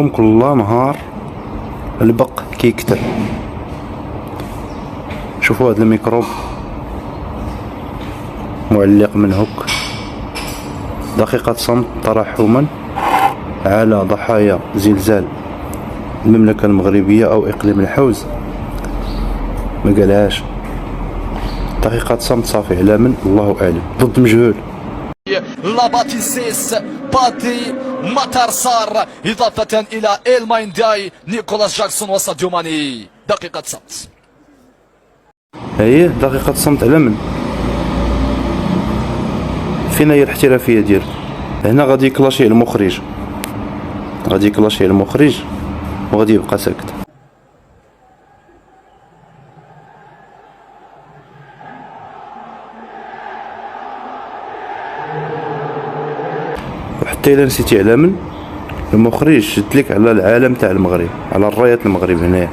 اليوم كل نهار البق كيكتر. شوفوا هذا الميكروب معلق من هوك. دقيقة صمت ترحما على ضحايا زلزال المملكة المغربية أو إقليم الحوز. ما قالهاش. دقيقة صمت صافي على من الله أعلم، ضد مجهول. لاباتيسيس باتي مطر صار إضافة إلى إلماين داي نيكولاس جاكسون وساديو ماني. دقيقة صمت. هي دقيقة صمت على من؟ فين هي الاحترافية ديالو؟ هنا غادي يكلاشي المخرج، غادي يكلاشي المخرج وغادي يبقى ساكت. وحتى إلا نسيتي على من، المخرج شدلك على العالم تاع المغرب، على الراية المغرب هنايا.